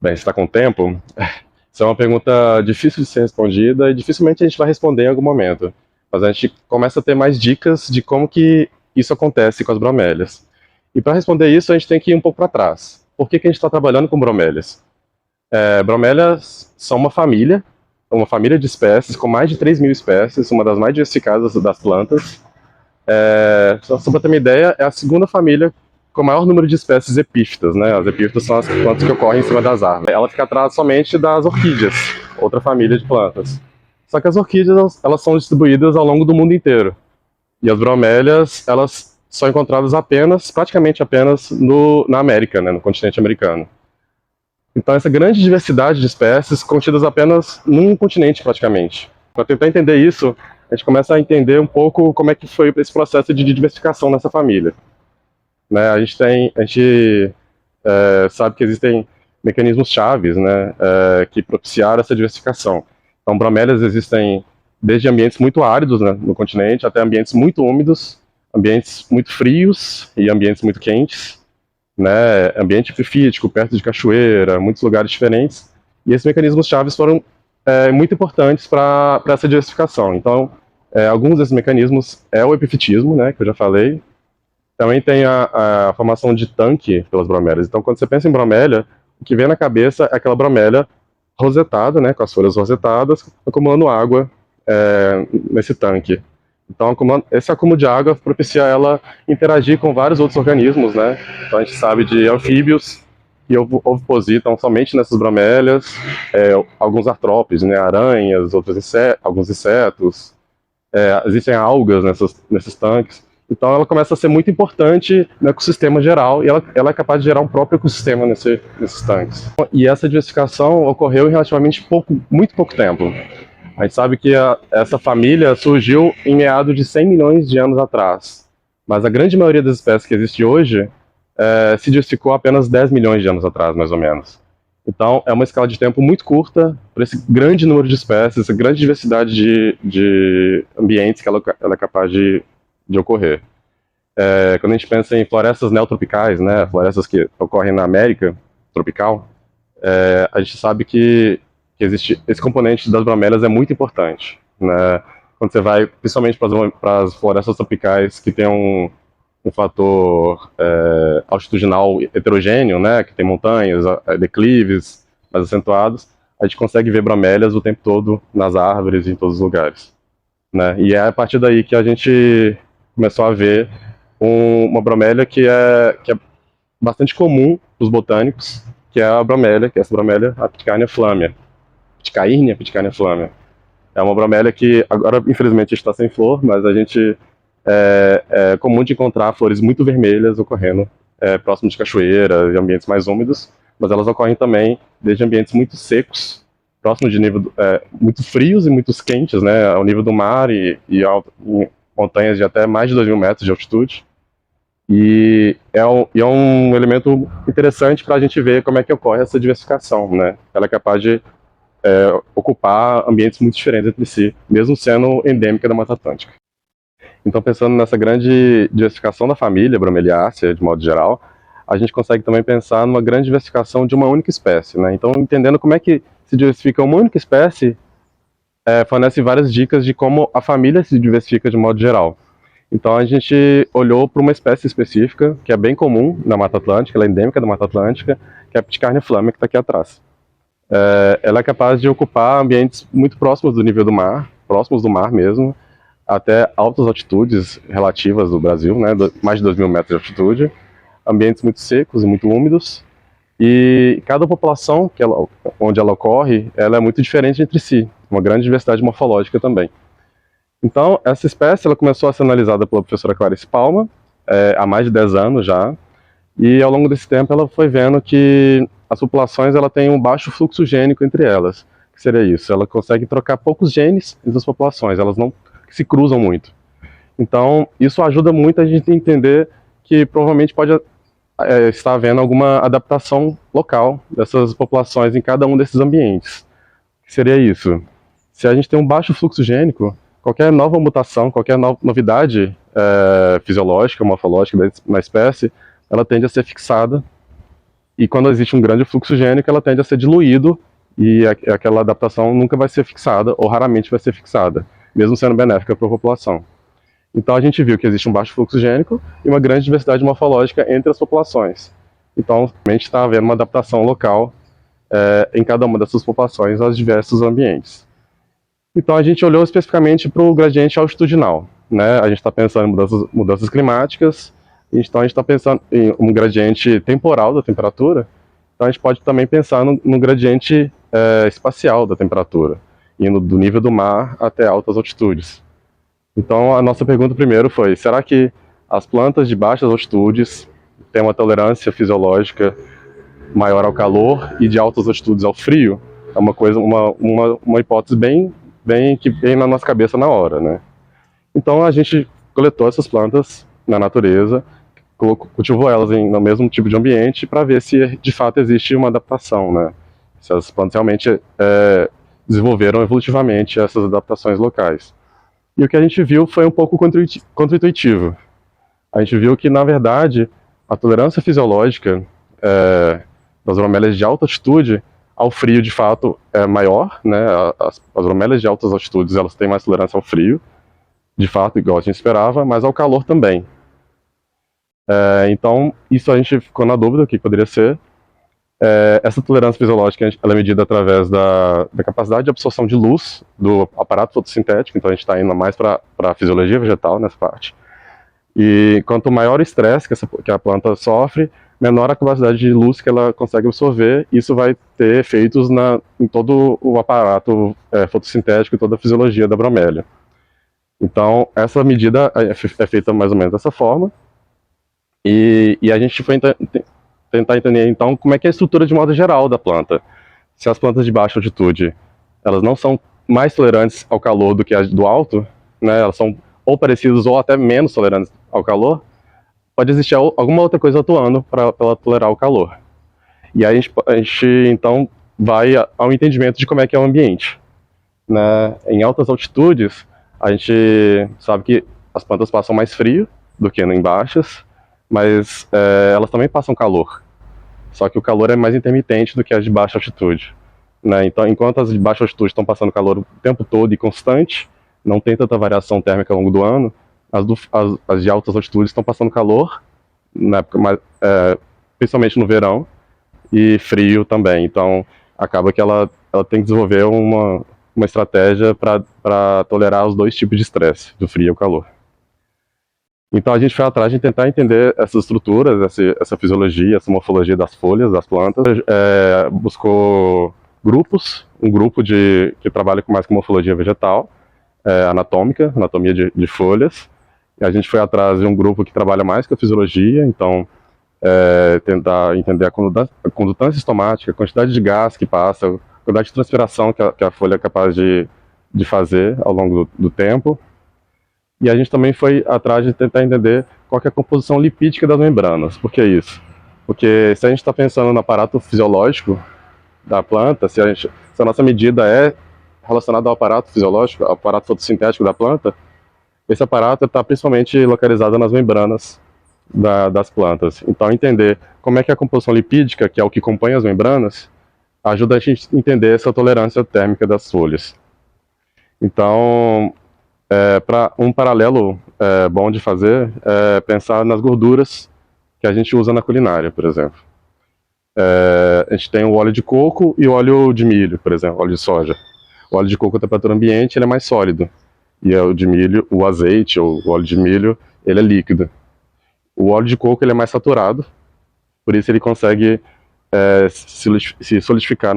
Bem, está com tempo? Isso é uma pergunta difícil de ser respondida e dificilmente a gente vai responder em algum momento. Mas a gente começa a ter mais dicas de como que isso acontece com as bromélias. E para responder isso, a gente tem que ir um pouco para trás. Por que que a gente está trabalhando com bromélias? Bromélias são uma família de espécies com mais de 3.000 espécies, uma das mais diversificadas das plantas. Só para ter uma ideia, é a segunda família com o maior número de espécies epífitas, né? As epífitas são as plantas que ocorrem em cima das árvores. Ela fica atrás somente das orquídeas, outra família de plantas. Só que as orquídeas, elas são distribuídas ao longo do mundo inteiro. E as bromélias, elas são encontradas praticamente apenas na América, né? No continente americano. Então, essa grande diversidade de espécies contidas apenas num continente, praticamente. Para tentar entender isso, a gente começa a entender um pouco como é que foi esse processo de diversificação nessa família. Né? A gente sabe que existem mecanismos chaves, né, que propiciaram essa diversificação. Então, bromélias existem desde ambientes muito áridos, né, no continente até ambientes muito úmidos, ambientes muito frios e ambientes muito quentes, né, ambiente epifítico, perto de cachoeira, muitos lugares diferentes. E esses mecanismos chaves foram muito importantes para essa diversificação. Então, alguns desses mecanismos é o epifitismo, né, que eu já falei. Também tem a formação de tanque pelas bromélias. Então, quando você pensa em bromélia, o que vem na cabeça é aquela bromélia rosetada, né, com as folhas rosetadas, acumulando água nesse tanque. Então, esse acúmulo de água propicia ela interagir com vários outros organismos, né? Então, a gente sabe de anfíbios que ovipositam somente nessas bromélias, alguns artrópodes, né, aranhas, alguns insetos, existem algas nesses tanques. Então, ela começa a ser muito importante no ecossistema geral e ela é capaz de gerar um próprio ecossistema nesses tanques. E essa diversificação ocorreu em relativamente muito pouco tempo. A gente sabe que essa família surgiu em meados de 100 milhões de anos atrás, mas a grande maioria das espécies que existe hoje se diversificou apenas 10 milhões de anos atrás, mais ou menos. Então, é uma escala de tempo muito curta para esse grande número de espécies, essa grande diversidade de ambientes que ela é capaz de ocorrer. Quando a gente pensa em florestas neotropicais, né, florestas que ocorrem na América tropical, a gente sabe que existe esse componente das bromélias é muito importante, né? Quando você vai, principalmente para as florestas tropicais que tem um fator altitudinal heterogêneo, né, que tem montanhas, declives mais acentuados, a gente consegue ver bromélias o tempo todo nas árvores, em todos os lugares, né? E é a partir daí que a gente começou a ver uma bromélia que é bastante comum nos botânicos, que é essa bromélia, a Pitcairnea flammea. Pitcairnea flammea. É uma bromélia que agora, infelizmente, está sem flor, mas é comum de encontrar flores muito vermelhas ocorrendo próximo de cachoeiras e ambientes mais úmidos, mas elas ocorrem também desde ambientes muito secos, próximo de muito frios e muito quentes, né, ao nível do mar em montanhas de até mais de 2.000 metros de altitude. E é um elemento interessante para a gente ver como é que ocorre essa diversificação, né? Ela é capaz de ocupar ambientes muito diferentes entre si, mesmo sendo endêmica da Mata Atlântica. Então, pensando nessa grande diversificação da família Bromeliaceae, de modo geral, a gente consegue também pensar numa grande diversificação de uma única espécie, né? Então, entendendo como é que se diversifica uma única espécie, fornece várias dicas de como a família se diversifica de modo geral. Então, a gente olhou para uma espécie específica, que é bem comum na Mata Atlântica, ela é endêmica da Mata Atlântica, que é a Pitcairnea flammea, que está aqui atrás. Ela é capaz de ocupar ambientes muito próximos do nível do mar, próximos do mar mesmo, até altas altitudes relativas do Brasil, né, mais de 2.000 metros de altitude, ambientes muito secos e muito úmidos, e cada população onde ela ocorre, ela é muito diferente entre si, uma grande diversidade morfológica também. Então, essa espécie ela começou a ser analisada pela professora Clarice Palma, há mais de 10 anos já, e ao longo desse tempo ela foi vendo que as populações ela têm um baixo fluxo gênico entre elas. O que seria isso? Ela consegue trocar poucos genes entre as populações, elas não se cruzam muito. Então, isso ajuda muito a gente a entender que provavelmente pode estar havendo alguma adaptação local dessas populações em cada um desses ambientes. O que seria isso? Se a gente tem um baixo fluxo gênico, qualquer nova mutação, qualquer novidade fisiológica, morfológica na espécie, ela tende a ser fixada E quando existe um grande fluxo gênico, ela tende a ser diluído e aquela adaptação nunca vai ser fixada, ou raramente vai ser fixada, mesmo sendo benéfica para a população. Então a gente viu que existe um baixo fluxo gênico e uma grande diversidade morfológica entre as populações. Então, a gente está havendo uma adaptação local em cada uma dessas populações aos diversos ambientes. Então a gente olhou especificamente para o gradiente altitudinal, né? A gente está pensando em mudanças climáticas, então a gente está pensando em um gradiente temporal da temperatura, então a gente pode também pensar no gradiente espacial da temperatura, indo do nível do mar até altas altitudes. Então a nossa pergunta primeiro foi, será que as plantas de baixas altitudes têm uma tolerância fisiológica maior ao calor e de altas altitudes ao frio? É uma hipótese que vem na nossa cabeça na hora, né? Então a gente coletou essas plantas na natureza, cultivou elas no mesmo tipo de ambiente para ver se de fato existe uma adaptação, né? Se as plantas realmente desenvolveram evolutivamente essas adaptações locais. E o que a gente viu foi um pouco contra-intuitivo. A gente viu que, na verdade, a tolerância fisiológica das bromélias de alta altitude ao frio, de fato, é maior, né? As bromélias de altas altitudes, elas têm mais tolerância ao frio, de fato, igual a gente esperava, mas ao calor também. Então, isso a gente ficou na dúvida, o que poderia ser. Essa tolerância fisiológica, ela é medida através da capacidade de absorção de luz do aparato fotossintético, então a gente está indo mais para a fisiologia vegetal nessa parte. E quanto maior o estresse que a planta sofre, menor a capacidade de luz que ela consegue absorver, isso vai ter efeitos em todo o aparato fotossintético e toda a fisiologia da bromélia. Então, essa medida é feita mais ou menos dessa forma, e a gente foi tentar entender, então, como é que é a estrutura de modo geral da planta. Se as plantas de baixa altitude, elas não são mais tolerantes ao calor do que as do alto, né, elas são ou parecidas ou até menos tolerantes ao calor, pode existir alguma outra coisa atuando para ela tolerar o calor. E aí a gente então vai ao entendimento de como é que é o ambiente, né? Em altas altitudes, a gente sabe que as plantas passam mais frio do que em baixas, mas elas também passam calor. Só que o calor é mais intermitente do que as de baixa altitude, né? Então, enquanto as de baixa altitude estão passando calor o tempo todo e constante, não tem tanta variação térmica ao longo do ano, as de altas altitudes estão passando calor, na época, principalmente no verão, e frio também. Então, acaba que ela tem que desenvolver uma estratégia para tolerar os dois tipos de estresse, do frio e o calor. Então a gente foi atrás de tentar entender essas estruturas, essa fisiologia, essa morfologia das folhas, das plantas. Buscou um grupo que trabalha mais com morfologia vegetal, anatômica, anatomia de folhas. E a gente foi atrás de um grupo que trabalha mais com a fisiologia, então tentar entender a condutância estomática, a quantidade de gás que passa, a quantidade de transpiração que a folha é capaz de fazer ao longo do tempo. E a gente também foi atrás de tentar entender qual que é a composição lipídica das membranas. Por que isso? Porque se a gente está pensando no aparato fisiológico da planta, se a nossa medida é relacionada ao aparato fisiológico, ao aparato fotossintético da planta, esse aparato está principalmente localizado nas membranas das plantas. Então, entender como é que é a composição lipídica, que é o que compõe as membranas, ajuda a gente a entender essa tolerância térmica das folhas. Então, para um paralelo bom de fazer é pensar nas gorduras que a gente usa na culinária, por exemplo. A gente tem o óleo de coco e o óleo de milho, por exemplo, óleo de soja. O óleo de coco a temperatura ambiente ele é mais sólido, e o de milho, o azeite ou o óleo de milho, ele é líquido. O óleo de coco ele é mais saturado, por isso ele consegue se solidificar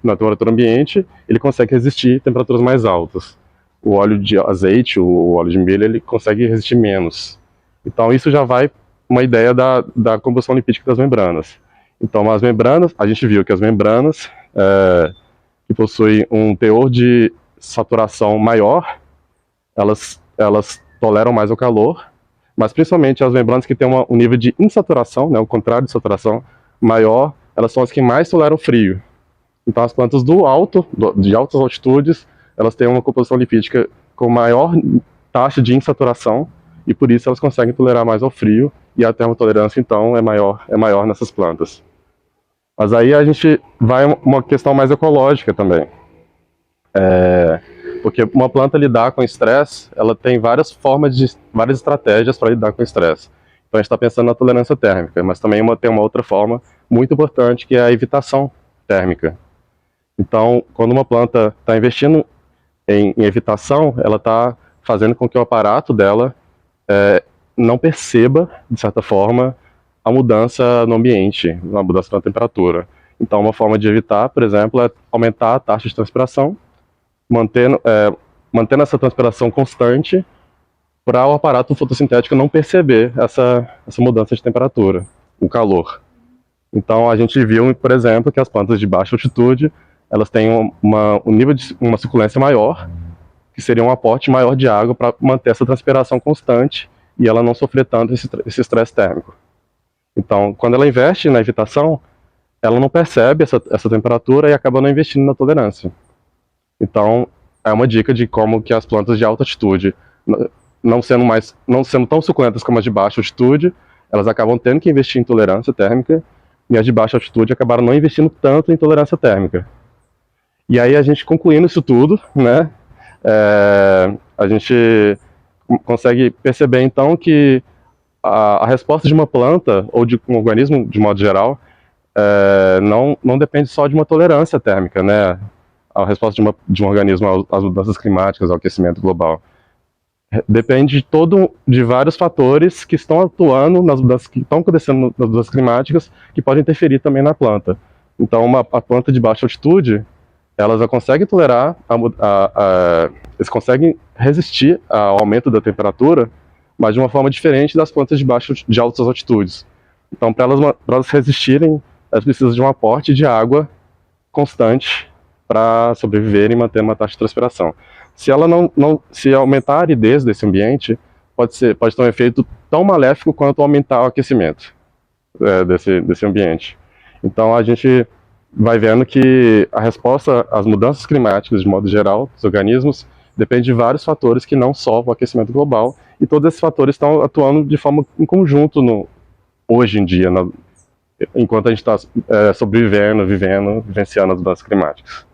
na temperatura ambiente, ele consegue resistir a temperaturas mais altas. O óleo de azeite, o óleo de milho, ele consegue resistir menos. Então isso já vai uma ideia da composição lipídica das membranas. Então as membranas, a gente viu que as membranas que possuem um teor de saturação maior, elas toleram mais o calor, mas principalmente as membranas que têm um nível de insaturação, né, o contrário de saturação, maior, elas são as que mais toleram frio. Então as plantas de altas altitudes, elas têm uma composição lipídica com maior taxa de insaturação e por isso elas conseguem tolerar mais ao frio e a termotolerância então é maior nessas plantas. Mas aí a gente vai uma questão mais ecológica também. Porque uma planta lidar com estresse, ela tem várias formas, várias estratégias para lidar com estresse. Então a gente está pensando na tolerância térmica, mas também tem uma outra forma muito importante, que é a evitação térmica. Então, quando uma planta está investindo em evitação, ela está fazendo com que o aparato dela não perceba, de certa forma, a mudança no ambiente, a mudança na temperatura. Então, uma forma de evitar, por exemplo, é aumentar a taxa de transpiração, mantendo essa transpiração constante para o aparato fotossintético não perceber essa mudança de temperatura, o calor. Então, a gente viu, por exemplo, que as plantas de baixa altitude, elas têm um nível de uma suculência maior, que seria um aporte maior de água para manter essa transpiração constante e ela não sofrer tanto esse estresse térmico. Então, quando ela investe na evitação, ela não percebe essa temperatura e acaba não investindo na tolerância. Então, é uma dica de como que as plantas de alta altitude, não sendo tão suculentas como as de baixa altitude, elas acabam tendo que investir em tolerância térmica, e as de baixa altitude acabaram não investindo tanto em tolerância térmica. E aí a gente, concluindo isso tudo, né, a gente consegue perceber então que a resposta de uma planta, ou de um organismo de modo geral, não depende só de uma tolerância térmica, né? A resposta de um organismo às mudanças climáticas, ao aquecimento global. Depende de vários fatores que estão atuando nas mudanças, que estão acontecendo nas mudanças climáticas, que podem interferir também na planta. Então, a planta de baixa altitude, ela já consegue tolerar, eles conseguem resistir ao aumento da temperatura, mas de uma forma diferente das plantas de altas altitudes. Então, para elas resistirem, elas precisam de um aporte de água constante para sobreviver e manter uma taxa de transpiração. Se ela se aumentar a aridez desse ambiente, pode ter um efeito tão maléfico quanto aumentar o aquecimento desse ambiente. Então a gente vai vendo que a resposta às mudanças climáticas, de modo geral, dos organismos, depende de vários fatores que não só o aquecimento global, e todos esses fatores estão atuando de forma em conjunto hoje em dia, enquanto a gente está sobrevivendo, vivenciando as mudanças climáticas.